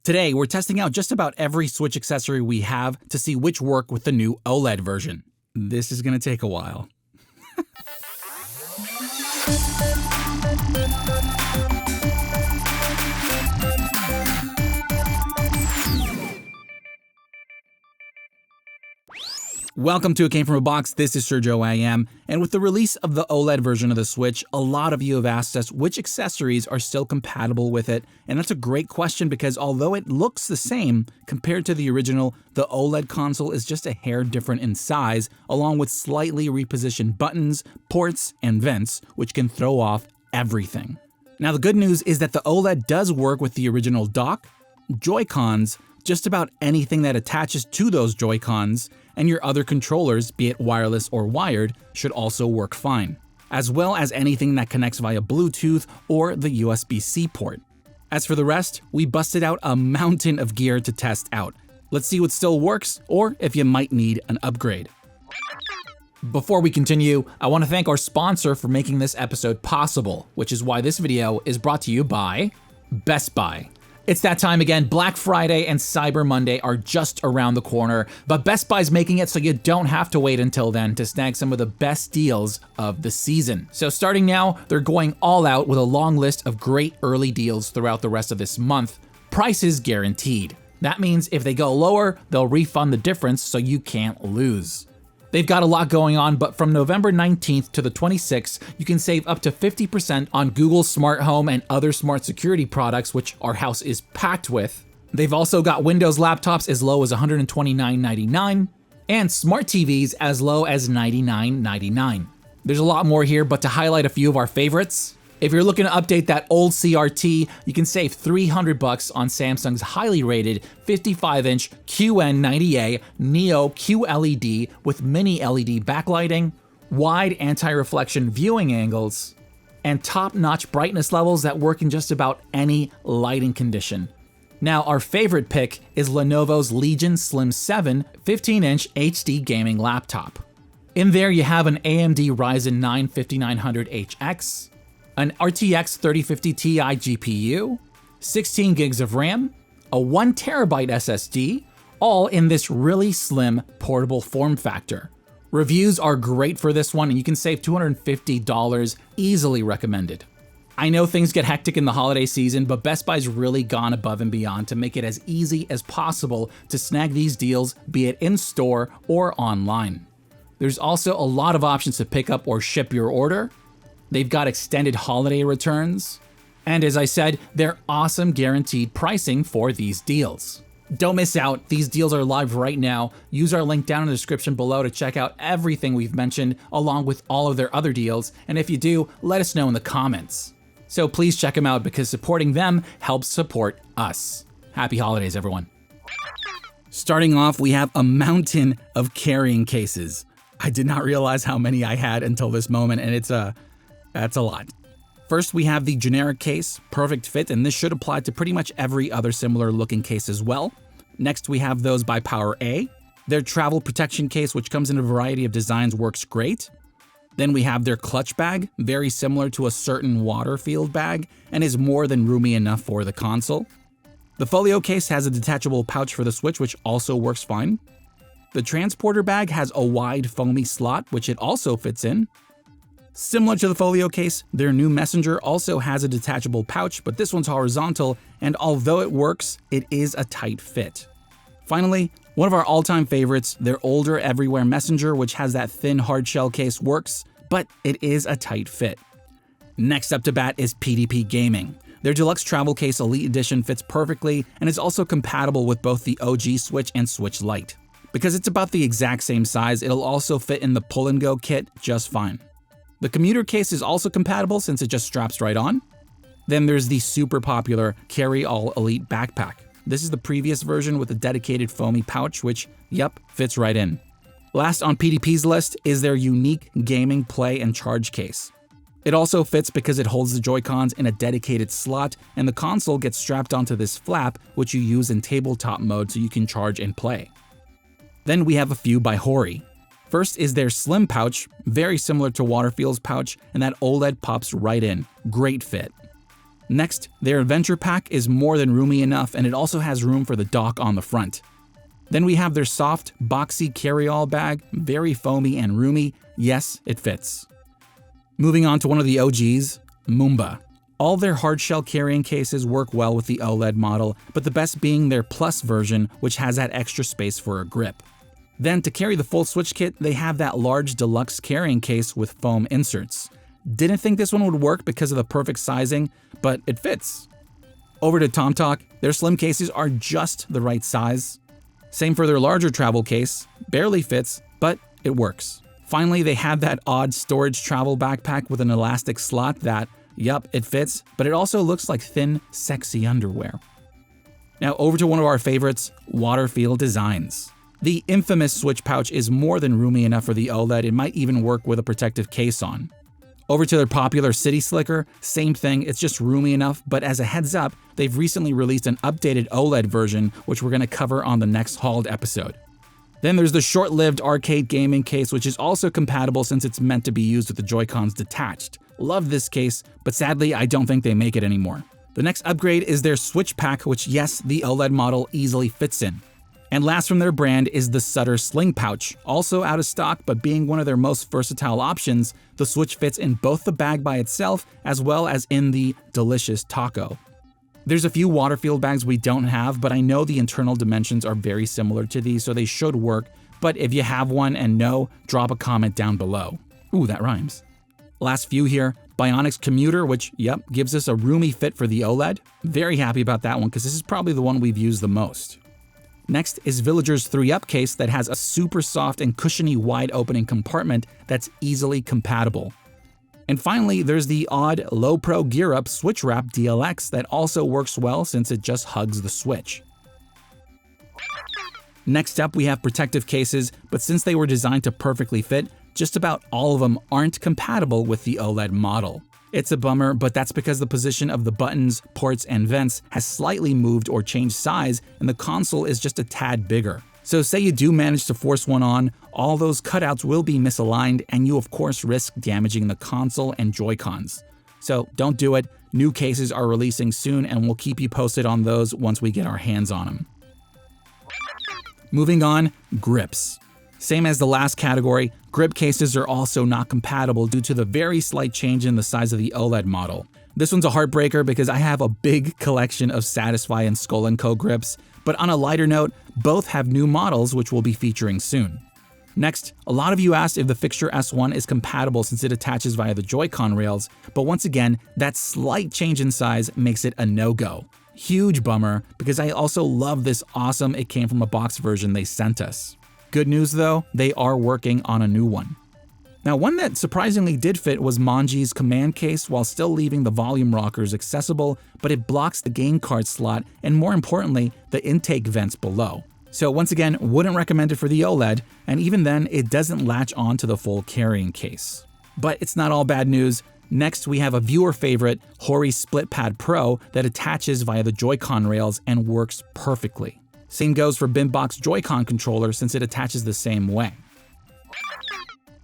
Today, we're testing out just about every Switch accessory we have to see which work with the new OLED version. This is going to take a while. Welcome to It Came From a Box, this is Sergio AM, and with the release of the OLED version of the Switch, a lot of you have asked us which accessories are still compatible with it, and that's a great question because although it looks the same compared to the original, the OLED console is just a hair different in size, along with slightly repositioned buttons, ports, and vents, which can throw off everything. Now the good news is that the OLED does work with the original dock, Joy-Cons, just about anything that attaches to those Joy-Cons, and your other controllers, be it wireless or wired, should also work fine, as well as anything that connects via Bluetooth or the USB-C port. As for the rest, we busted out a mountain of gear to test out. Let's see what still works, or if you might need an upgrade. Before we continue, I want to thank our sponsor for making this episode possible, which is why this video is brought to you by Best Buy. It's that time again. Black Friday and Cyber Monday are just around the corner, but Best Buy's making it so you don't have to wait until then to snag some of the best deals of the season. So starting now, they're going all out with a long list of great early deals throughout the rest of this month. Prices guaranteed. That means if they go lower, they'll refund the difference so you can't lose. They've got a lot going on, but from November 19th to the 26th, you can save up to 50% on Google Smart Home and other smart security products, which our house is packed with. They've also got Windows laptops as low as $129.99 and smart TVs as low as $99.99. There's a lot more here, but to highlight a few of our favorites, if you're looking to update that old CRT, you can save $300 on Samsung's highly rated 55-inch QN90A Neo QLED with mini LED backlighting, wide anti-reflection viewing angles, and top-notch brightness levels that work in just about any lighting condition. Now, our favorite pick is Lenovo's Legion Slim 7 15-inch HD gaming laptop. In there, you have an AMD Ryzen 9 5900HX, an RTX 3050 Ti GPU, 16 gigs of RAM, a 1TB SSD, all in this really slim portable form factor. Reviews are great for this one and you can save $250, easily recommended. I know things get hectic in the holiday season, but Best Buy's really gone above and beyond to make it as easy as possible to snag these deals, be it in store or online. There's also a lot of options to pick up or ship your order. They've got extended holiday returns, and as I said, they're awesome guaranteed pricing for these deals. Don't miss out, these deals are live right now. Use our link down in the description below to check out everything we've mentioned along with all of their other deals, and if you do, let us know in the comments. So please check them out because supporting them helps support us. Happy holidays, everyone. Starting off, we have a mountain of carrying cases. I did not realize how many I had until this moment, and that's a lot. First, we have the generic case, perfect fit, and this should apply to pretty much every other similar looking case as well. Next, we have those by PowerA. Their travel protection case, which comes in a variety of designs, works great. Then we have their clutch bag, very similar to a certain water-filled bag, and is more than roomy enough for the console. The folio case has a detachable pouch for the Switch, which also works fine. The transporter bag has a wide foamy slot, which it also fits in. Similar to the folio case, their new messenger also has a detachable pouch, but this one's horizontal, and although it works, it is a tight fit. Finally, one of our all-time favorites, their older Everywhere messenger, which has that thin hardshell case, works, but it is a tight fit. Next up to bat is PDP Gaming. Their Deluxe Travel Case Elite Edition fits perfectly and is also compatible with both the OG Switch and Switch Lite. Because it's about the exact same size, it'll also fit in the Pull and Go kit just fine. The commuter case is also compatible since it just straps right on. Then there's the super popular Carry All Elite Backpack. This is the previous version with a dedicated foamy pouch, which, yep, fits right in. Last on PDP's list is their unique gaming play and charge case. It also fits because it holds the Joy-Cons in a dedicated slot, and the console gets strapped onto this flap, which you use in tabletop mode so you can charge and play. Then we have a few by HORI. First is their slim pouch, very similar to Waterfield's pouch, and that OLED pops right in. Great fit. Next, their adventure pack is more than roomy enough, and it also has room for the dock on the front. Then we have their soft, boxy carry-all bag, very foamy and roomy. Yes, it fits. Moving on to one of the OGs, Moomba. All their hardshell carrying cases work well with the OLED model, but the best being their Plus version, which has that extra space for a grip. Then to carry the full Switch kit, they have that large Deluxe carrying case with foam inserts. Didn't think this one would work because of the perfect sizing, but it fits. Over to TomTalk, their slim cases are just the right size. Same for their larger travel case, barely fits, but it works. Finally, they have that odd storage travel backpack with an elastic slot that, yup, it fits, but it also looks like thin, sexy underwear. Now over to one of our favorites, Waterfield Designs. The infamous Switch pouch is more than roomy enough for the OLED, it might even work with a protective case on. Over to their popular City Slicker, same thing, it's just roomy enough, but as a heads up, they've recently released an updated OLED version, which we're going to cover on the next hauled episode. Then there's the short-lived arcade gaming case, which is also compatible since it's meant to be used with the Joy-Cons detached. Love this case, but sadly I don't think they make it anymore. The next upgrade is their Switch pack, which yes, the OLED model easily fits in. And last from their brand is the Sutter Sling pouch, also out of stock, but being one of their most versatile options, the Switch fits in both the bag by itself as well as in the delicious taco. There's a few Waterfield bags we don't have, but I know the internal dimensions are very similar to these, so they should work, but if you have one and no, drop a comment down below. Ooh, that rhymes. Last few here, Bionix Commuter, which, yep, gives us a roomy fit for the OLED. Very happy about that one because this is probably the one we've used the most. Next is Villager's 3-Up case that has a super soft and cushiony wide opening compartment that's easily compatible. And finally, there's the odd Low Pro Gear Up Switch Wrap DLX that also works well since it just hugs the Switch. Next up, we have protective cases, but since they were designed to perfectly fit, just about all of them aren't compatible with the OLED model. It's a bummer, but that's because the position of the buttons, ports, and vents has slightly moved or changed size, and the console is just a tad bigger. So say you do manage to force one on, all those cutouts will be misaligned, and you of course risk damaging the console and Joy-Cons. So don't do it. New cases are releasing soon, and we'll keep you posted on those once we get our hands on them. Moving on, grips. Same as the last category, grip cases are also not compatible due to the very slight change in the size of the OLED model. This one's a heartbreaker because I have a big collection of Satisfy and Skull & Co grips, but on a lighter note, both have new models which we'll be featuring soon. Next, a lot of you asked if the Fixture S1 is compatible since it attaches via the Joy-Con rails, but once again, that slight change in size makes it a no-go. Huge bummer because I also love this awesome It Came From a Box version they sent us. Good news though, they are working on a new one. Now one that surprisingly did fit was Manji's command case while still leaving the volume rockers accessible, but it blocks the game card slot and more importantly, the intake vents below. So once again, wouldn't recommend it for the OLED, and even then, it doesn't latch on to the full carrying case. But it's not all bad news. Next, we have a viewer favorite, HORI Split Pad Pro, that attaches via the Joy-Con rails and works perfectly. Same goes for Bimbox Joy-Con controller since it attaches the same way.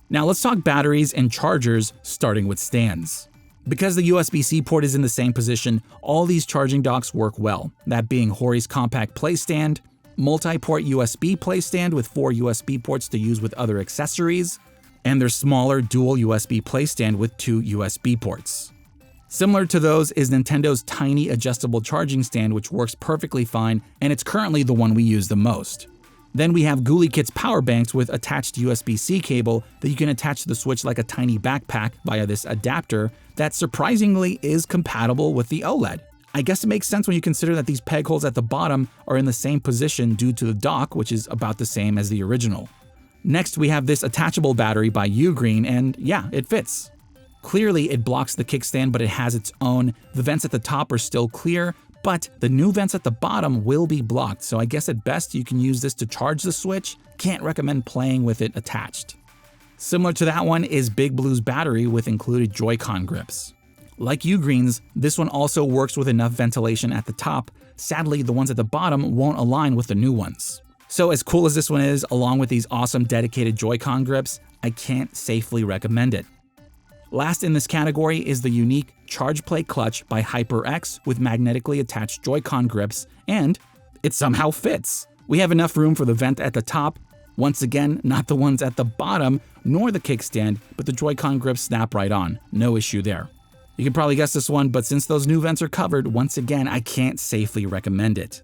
Now let's talk batteries and chargers, starting with stands. Because the USB-C port is in the same position, all these charging docks work well, that being HORI's compact play stand, multi-port USB play stand with 4 USB ports to use with other accessories, and their smaller dual USB play stand with 2 USB ports. Similar to those is Nintendo's tiny adjustable charging stand, which works perfectly fine, and it's currently the one we use the most. Then we have GuliKit's power banks with attached USB-C cable that you can attach to the Switch like a tiny backpack via this adapter that surprisingly is compatible with the OLED. I guess it makes sense when you consider that these peg holes at the bottom are in the same position due to the dock, which is about the same as the original. Next, we have this attachable battery by Ugreen, and yeah, it fits. Clearly, it blocks the kickstand, but it has its own. The vents at the top are still clear, but the new vents at the bottom will be blocked, so I guess at best you can use this to charge the Switch. Can't recommend playing with it attached. Similar to that one is Big Blue's battery with included Joy-Con grips. Like Ugreen's, this one also works with enough ventilation at the top. Sadly, the ones at the bottom won't align with the new ones. So as cool as this one is, along with these awesome dedicated Joy-Con grips, I can't safely recommend it. Last in this category is the unique Charge Play Clutch by HyperX with magnetically attached Joy-Con grips, and it somehow fits. We have enough room for the vent at the top. Once again, not the ones at the bottom, nor the kickstand, but the Joy-Con grips snap right on. No issue there. You can probably guess this one, but since those new vents are covered, once again, I can't safely recommend it.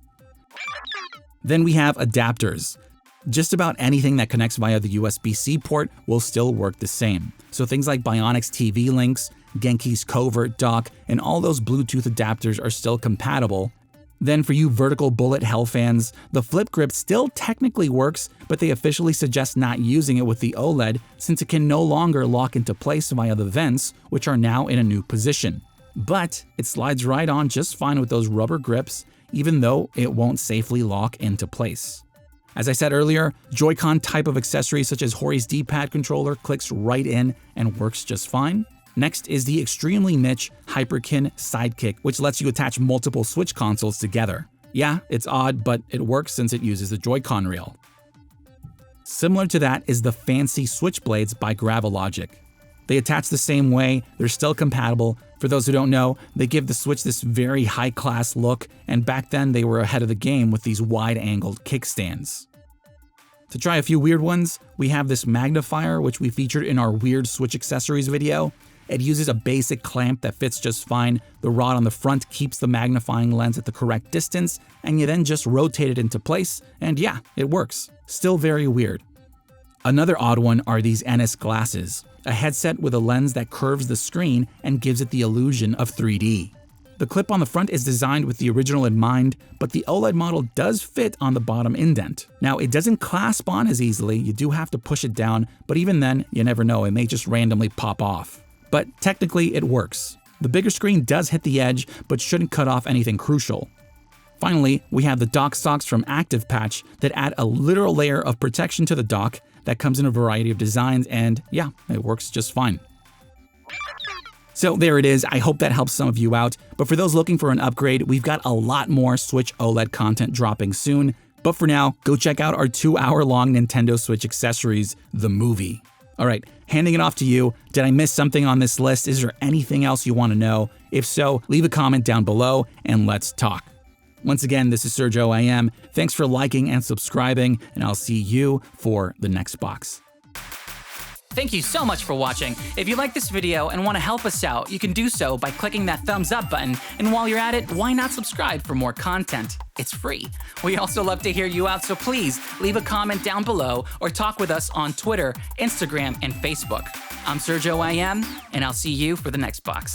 Then we have adapters. Just about anything that connects via the USB-C port will still work the same. So things like Bionic's TV links, Genki's Covert dock, and all those Bluetooth adapters are still compatible. Then for you vertical bullet hell fans, the flip grip still technically works, but they officially suggest not using it with the OLED since it can no longer lock into place via the vents, which are now in a new position. But it slides right on just fine with those rubber grips, even though it won't safely lock into place. As I said earlier, Joy-Con type of accessories such as HORI's D-pad controller clicks right in and works just fine. Next is the extremely niche Hyperkin Sidekick, which lets you attach multiple Switch consoles together. Yeah, it's odd, but it works since it uses the Joy-Con reel. Similar to that is the fancy Switchblades by Gravilogic. They attach the same way, they're still compatible. For those who don't know, they give the Switch this very high-class look, and back then they were ahead of the game with these wide-angled kickstands. To try a few weird ones, we have this magnifier, which we featured in our weird Switch accessories video. It uses a basic clamp that fits just fine. The rod on the front keeps the magnifying lens at the correct distance, and you then just rotate it into place, and yeah, it works. Still very weird. Another odd one are these NS glasses, a headset with a lens that curves the screen and gives it the illusion of 3D. The clip on the front is designed with the original in mind, but the OLED model does fit on the bottom indent. Now, it doesn't clasp on as easily, you do have to push it down, but even then, you never know, it may just randomly pop off. But technically, it works. The bigger screen does hit the edge, but shouldn't cut off anything crucial. Finally, we have the dock socks from Active Patch that add a literal layer of protection to the dock that comes in a variety of designs, and yeah, it works just fine. So there it is, I hope that helps some of you out, but for those looking for an upgrade, we've got a lot more Switch OLED content dropping soon, but for now, go check out our 2-hour-long Nintendo Switch accessories, the movie. Alright, handing it off to you. Did I miss something on this list? Is there anything else you want to know? If so, leave a comment down below and let's talk. Once again, this is Sergio AM. Thanks for liking and subscribing, and I'll see you for the next box. Thank you so much for watching. If you like this video and want to help us out, you can do so by clicking that thumbs up button, and while you're at it, why not subscribe for more content? It's free. We also love to hear you out, so please leave a comment down below or talk with us on Twitter, Instagram, and Facebook. I'm Sergio AM, and I'll see you for the next box.